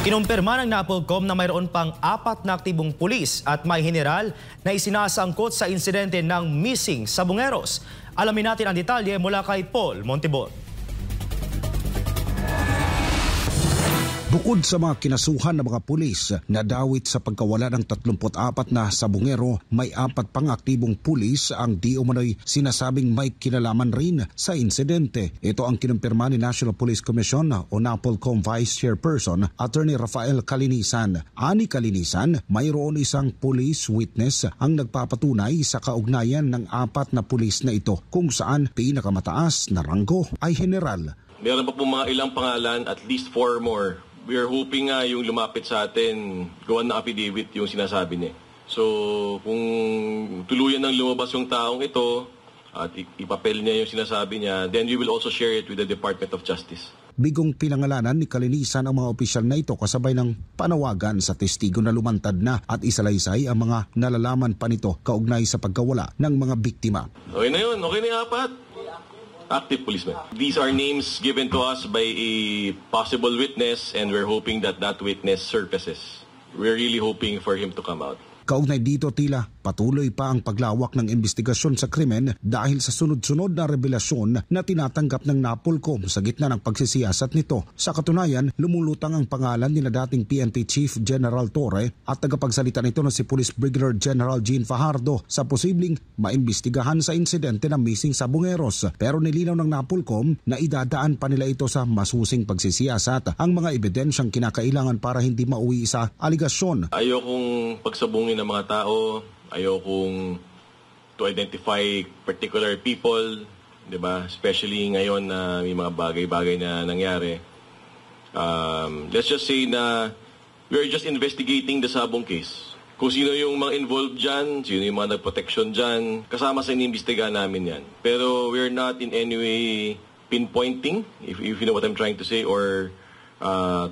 Kinumpirma ng NAPOLCOM na mayroon pang 4 na aktibong pulis at may general na isinasangkot sa insidente ng missing sa Bungeros. Alamin natin ang detalye mula kay Paul Montibon. Bukod sa mga kinasuhan ng mga pulis na dawit sa pagkawala ng 34 na sabungero, may 4 pang aktibong pulis ang di umano'y sinasabing may kinalaman rin sa insidente. Ito ang kinumpirma ni National Police Commission o NAPOLCOM Vice Chairperson Attorney Rafael Calinisan. Ani Calinisan, mayroon isang police witness ang nagpapatunay sa kaugnayan ng 4 na pulis na ito kung saan pinakamataas na ranggo ay general. Meron pa po mga ilang pangalan, at least 4 more. We are hoping nga yung lumapit sa atin, gawan na affidavit yung sinasabi niya. So, kung tuluyan ng lumabas yung taong ito at ipapel niya yung sinasabi niya, then we will also share it with the Department of Justice. Bigong pinangalanan ni Calinisan ang mga opisyal na ito kasabay ng panawagan sa testigo na lumantad na at isalaysay ang mga nalalaman pa nito kaugnay sa pagkawala ng mga biktima. Okay na yun, okay na yung 4. Active policemen. These are names given to us by a possible witness and we're hoping that that witness surfaces. We're really hoping for him to come out. Kaugnay dito tila patuloy pa ang paglawak ng investigasyon sa krimen dahil sa sunod-sunod na revelasyon na tinatanggap ng NAPOLCOM sa gitna ng pagsisiyasat nito. Sa katunayan, lumulutang ang pangalan ni dating PNP Chief General Torre at tagapagsalita nito na si Police Brigadier General Jean Fajardo sa posibleng maimbestigahan sa insidente ng missing sa Bungeros. Pero nilinaw ng NAPOLCOM na idadaan pa nila ito sa masusing pagsisiyasat ang mga ebidensyang kinakailangan para hindi mauwi sa aligasyon. Ayokong pagsabungin ng mga tao, ayokong to identify particular people, 'di ba? Especially ngayon na may mga bagay-bagay na nangyari. Let's just say na we are just investigating the Sabong case. Kung sino yung mga involved dyan, sino yung mga nagprotection dyan, kasama sa inimbestigahan namin yan. Pero we're not in any way pinpointing, if you know what I'm trying to say, or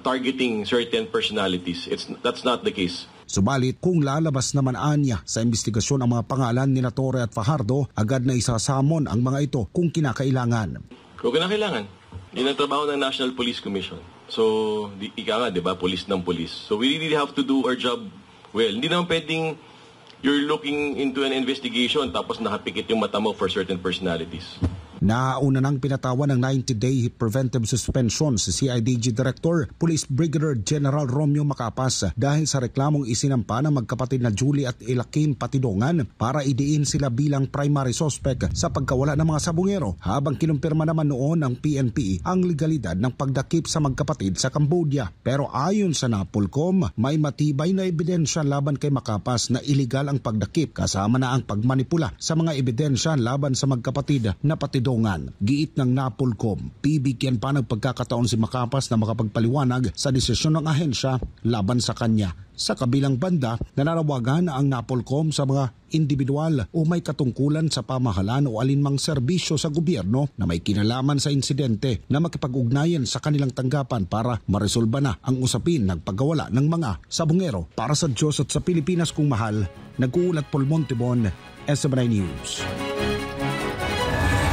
targeting certain personalities. That's not the case. Subalit kung lalabas naman anya sa investigasyon ang mga pangalan ni Torre at Fajardo, agad na isasamon ang mga ito kung kinakailangan. Kung kinakailangan. Yun ang trabaho ng National Police Commission. So, ika nga, di ba, police ng police. So we really have to do our job well. Hindi naman pwedeng you're looking into an investigation tapos nakapikit yung mata mo for certain personalities. Nauna nang pinatawan ng 90-day preventive suspension si CIDG Director Police Brigadier General Romeo Macapas dahil sa reklamong isinampa ng magkapatid na Julie at Elakim Patidongan para idiin sila bilang primary suspect sa pagkawala ng mga sabungero, habang kinumpirma naman noon ng PNP ang legalidad ng pagdakip sa magkapatid sa Cambodia. Pero ayon sa NAPOLCOM, may matibay na ebidensya laban kay Macapas na iligal ang pagdakip kasama na ang pagmanipula sa mga ebidensya laban sa magkapatid na Patidongan. Giit ng NAPOLCOM, bibigyan pa ng pagkakataon si Macapas na makapagpaliwanag sa desisyon ng ahensya laban sa kanya. Sa kabilang banda, nananawagan ang NAPOLCOM sa mga individual o may katungkulan sa pamahalaan o alinmang serbisyo sa gobyerno na may kinalaman sa insidente na makipag-ugnayan sa kanilang tanggapan para maresolba na ang usapin ng pagkawala ng mga sabungero. Para sa Diyos at sa Pilipinas kung mahal, nag-uulat Paul Montibon, SMNI News.